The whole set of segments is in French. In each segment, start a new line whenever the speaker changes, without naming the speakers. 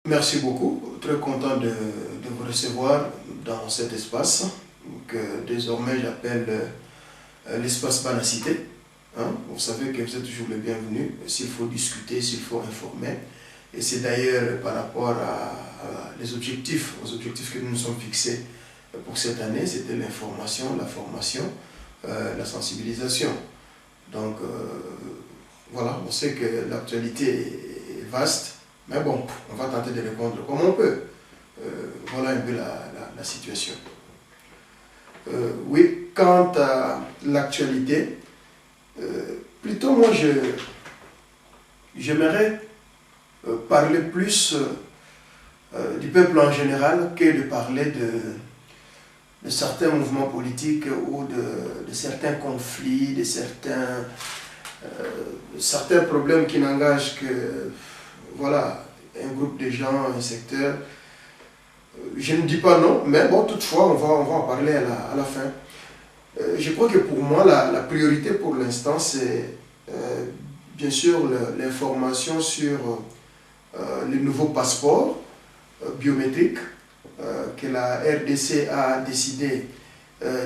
Merci beaucoup, très content de vous recevoir dans cet espace que désormais j'appelle l'espace Banacité. Hein? Vous savez que vous êtes toujours le bienvenu s'il faut discuter, s'il faut informer. Et c'est d'ailleurs par rapport aux objectifs que nous nous sommes fixés pour cette année, c'était l'information, la formation, la sensibilisation. Donc voilà, on sait que l'actualité est vaste. Mais bon, on va tenter de répondre comme on peut. Voilà un peu la situation. Oui, quant à l'actualité, plutôt moi j'aimerais parler plus du peuple en général que de parler de certains mouvements politiques ou de certains conflits, de certains problèmes qui n'engagent que voilà, un groupe de gens, un secteur. Je ne dis pas non, mais bon, toutefois, on va en parler à la fin. Je crois que pour moi, la priorité pour l'instant, c'est bien sûr l'information sur les nouveaux passeports biométriques que la RDC a décidé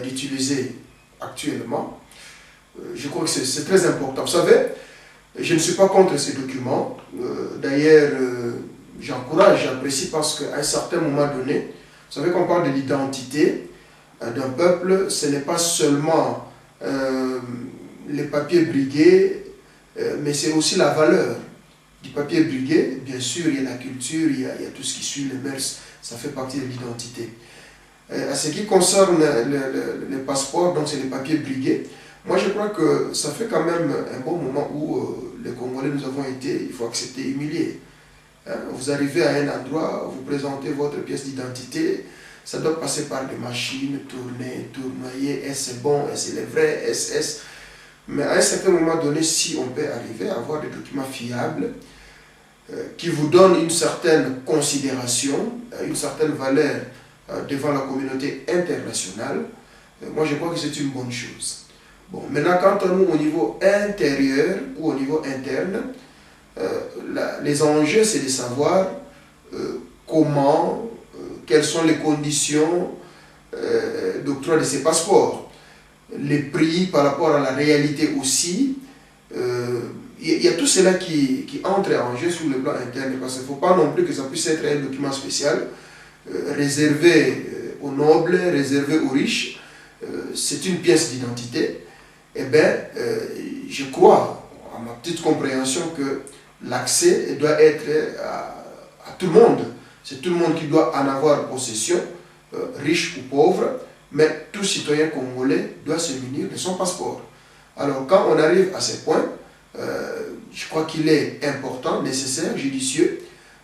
d'utiliser actuellement. Je crois que c'est très important. Vous savez, je ne suis pas contre ces documents. D'ailleurs, j'encourage, j'apprécie parce qu'à un certain moment donné, vous savez qu'on parle de l'identité d'un peuple, ce n'est pas seulement les papiers brigués, mais c'est aussi la valeur du papier brigué. Bien sûr, il y a la culture, il y a tout ce qui suit, les mœurs, ça fait partie de l'identité. À ce qui concerne les passeports, donc c'est les papiers brigués, moi, je crois que ça fait quand même un bon moment où les Congolais, nous avons été, il faut accepter, humiliés. Hein? Vous arrivez à un endroit, vous présentez votre pièce d'identité, ça doit passer par des machines, tourner, tournoyer, est-ce bon, est-ce le vrai, est-ce... Mais à un certain moment donné, si on peut arriver à avoir des documents fiables qui vous donnent une certaine considération, une certaine valeur devant la communauté internationale, moi je crois que c'est une bonne chose. Bon, maintenant, quant à nous, au niveau intérieur ou au niveau interne, les enjeux, c'est de savoir comment, quelles sont les conditions d'octroi de ces passeports. Les prix par rapport à la réalité aussi. Il y a tout cela qui entre en jeu sur le plan interne, parce qu'il ne faut pas non plus que ça puisse être un document spécial, réservé aux nobles, réservé aux riches. C'est une pièce d'identité. Eh bien, je crois, à ma petite compréhension, que l'accès doit être à tout le monde. C'est tout le monde qui doit en avoir possession, riche ou pauvre, mais tout citoyen congolais doit se munir de son passeport. Alors, quand on arrive à ce point, je crois qu'il est important, nécessaire, judicieux,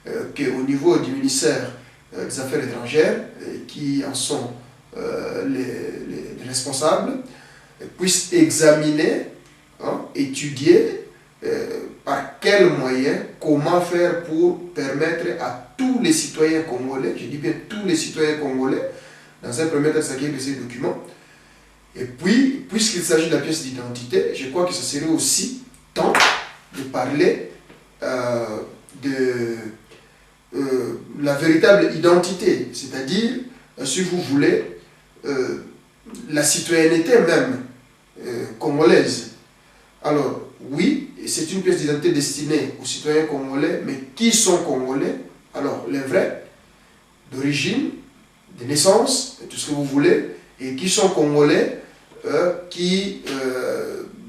qu'au niveau du ministère des Affaires étrangères, qui en sont les responsables, puissent examiner, hein, étudier par quels moyens, comment faire pour permettre à tous les citoyens congolais, je dis bien tous les citoyens congolais, dans un premier temps, s'acquérir de ces documents. Et puis, puisqu'il s'agit de la pièce d'identité, je crois que ce serait aussi temps de parler de la véritable identité, c'est-à-dire, si vous voulez, la citoyenneté même congolaise. Alors, oui, c'est une pièce d'identité destinée aux citoyens congolais, mais qui sont congolais? Alors, les vrais, d'origine, de naissance, tout ce que vous voulez, et qui sont congolais,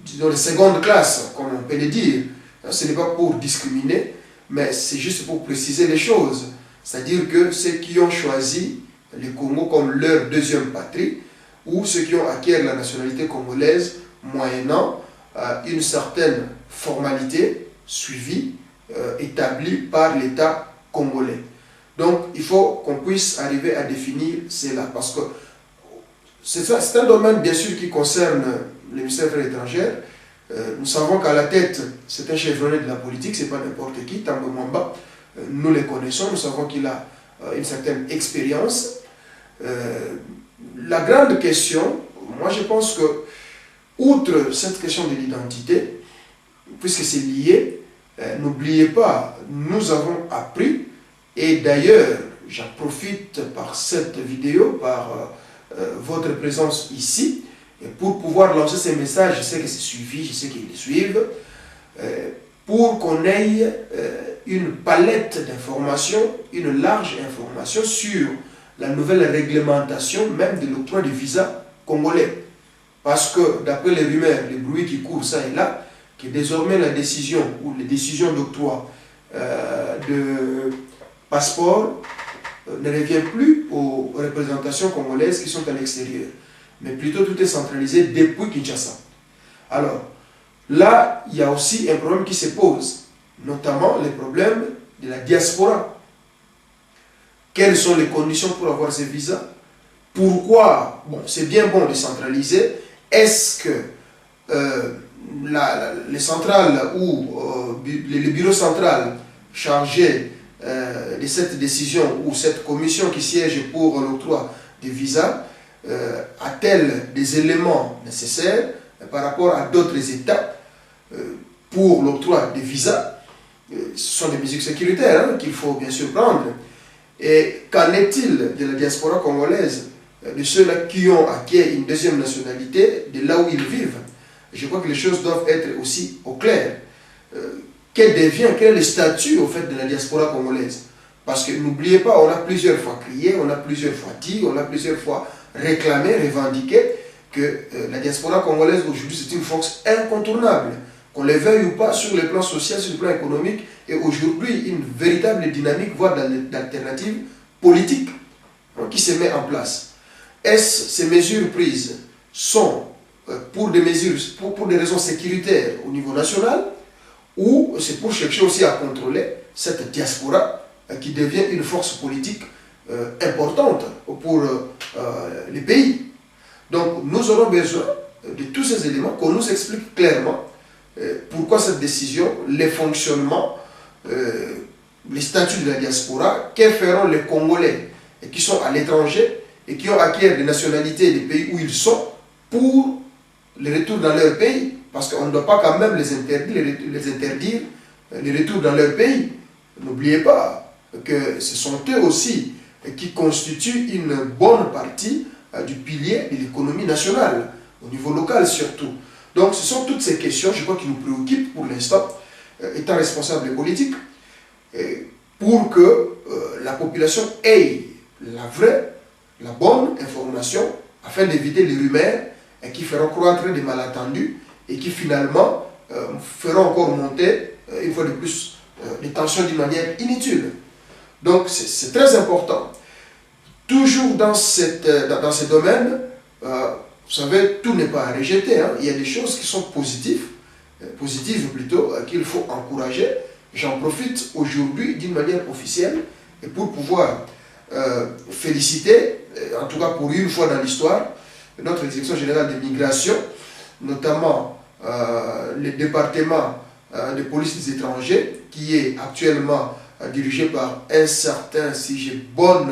disons, de seconde classe, comme on peut le dire. Ce n'est pas pour discriminer, mais c'est juste pour préciser les choses. C'est-à-dire que ceux qui ont choisi le Congo comme leur deuxième patrie, ou ceux qui ont acquis la nationalité congolaise moyennant une certaine formalité suivie, établie par l'État congolais. Donc, il faut qu'on puisse arriver à définir cela, parce que c'est un domaine, bien sûr, qui concerne le ministère des Affaires étrangères. Nous savons qu'à la tête, c'est un chevronné de la politique, ce n'est pas n'importe qui, Tango Mwamba. Nous le connaissons, nous savons qu'il a une certaine expérience. La grande question, moi je pense que, outre cette question de l'identité, puisque c'est lié, n'oubliez pas, nous avons appris Et d'ailleurs, j'en profite par cette vidéo, par votre présence ici, et pour pouvoir lancer ces messages, je sais que c'est suivi, je sais qu'ils les suivent, pour qu'on ait une palette d'informations, une large information sur la nouvelle réglementation même de l'octroi de visa congolais. Parce que d'après les rumeurs, les bruits qui courent ça et là, que désormais la décision ou les décisions d'octroi de passeport ne revient plus aux représentations congolaises qui sont à l'extérieur, mais plutôt tout est centralisé depuis Kinshasa. Alors, là, il y a aussi un problème qui se pose, notamment les problèmes de la diaspora. Quelles sont les conditions pour avoir ces visas? Pourquoi? Bon, c'est bien bon de centraliser. Est-ce que les centrales ou le bureau central chargé de cette décision ou cette commission qui siège pour l'octroi des visas a-t-elle des éléments nécessaires par rapport à d'autres États pour l'octroi des visas? Ce sont des mesures sécuritaires qu'il faut bien sûr prendre. Et qu'en est-il de la diaspora congolaise, de ceux-là qui ont acquis une deuxième nationalité de là où ils vivent? Je crois que les choses doivent être aussi au clair. Quel est le statut au fait de la diaspora congolaise? Parce que n'oubliez pas, on a plusieurs fois crié, on a plusieurs fois dit, on a plusieurs fois réclamé, revendiqué que la diaspora congolaise aujourd'hui c'est une force incontournable. Qu'on le veuille ou pas, sur le plan social, sur le plan économique, et aujourd'hui une véritable dynamique, voire d'alternative politique qui se met en place. Est-ce ces mesures prises sont pour des raisons sécuritaires au niveau national, ou c'est pour chercher aussi à contrôler cette diaspora qui devient une force politique importante pour les pays? Donc nous aurons besoin de tous ces éléments, qu'on nous explique clairement pourquoi cette décision, les fonctionnements, les statuts de la diaspora, que feront les Congolais qui sont à l'étranger et qui ont acquis des nationalités des pays où ils sont pour le retour dans leur pays, parce qu'on ne doit pas quand même les interdire le retour dans leur pays. N'oubliez pas que ce sont eux aussi qui constituent une bonne partie du pilier de l'économie nationale, au niveau local surtout. Donc ce sont toutes ces questions, je crois, qui nous préoccupent pour l'instant, étant responsables politiques, pour que la population ait la vraie, la bonne information, afin d'éviter les rumeurs qui feront croître des malentendus et qui finalement feront encore monter, une fois de plus, les tensions d'une manière inutile. Donc c'est très important. Toujours dans ce domaine, vous savez, tout n'est pas à rejeter. Il y a des choses qui sont positives plutôt, qu'il faut encourager. J'en profite aujourd'hui d'une manière officielle et pour pouvoir féliciter, en tout cas pour une fois dans l'histoire, notre direction générale de migration, notamment le département de police des étrangers, qui est actuellement dirigé par un certain, si j'ai bonne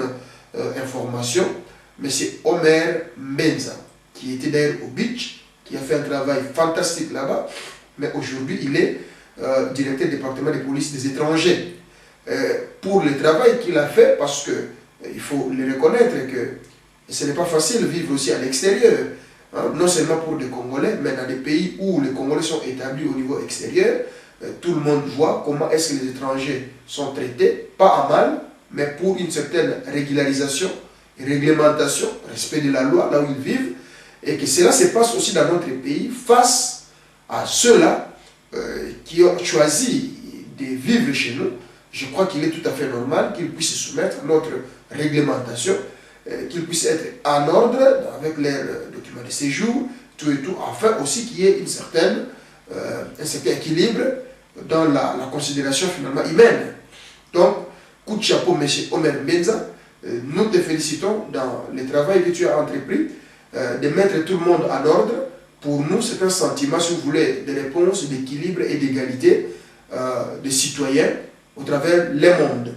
information, M. Omer Menza, qui était d'ailleurs au Beach, qui a fait un travail fantastique là-bas, mais aujourd'hui il est directeur du département de police des étrangers. Pour le travail qu'il a fait, parce que il faut le reconnaître que ce n'est pas facile de vivre aussi à l'extérieur, non seulement pour des Congolais, mais dans des pays où les Congolais sont établis au niveau extérieur, tout le monde voit comment est-ce que les étrangers sont traités, pas à mal, mais pour une certaine régularisation, réglementation, respect de la loi là où ils vivent, et que cela se passe aussi dans notre pays face à ceux-là qui ont choisi de vivre chez nous. Je crois qu'il est tout à fait normal qu'ils puissent se soumettre à notre réglementation, qu'ils puissent être en ordre avec leurs documents de séjour, tout et tout, afin aussi qu'il y ait un certain équilibre dans la considération finalement humaine. Donc, coup de chapeau, M. Omer Menza, nous te félicitons dans le travail que tu as entrepris, de mettre tout le monde en ordre. Pour nous, c'est un sentiment, si vous voulez, de réponse, d'équilibre et d'égalité des citoyens au travers le monde.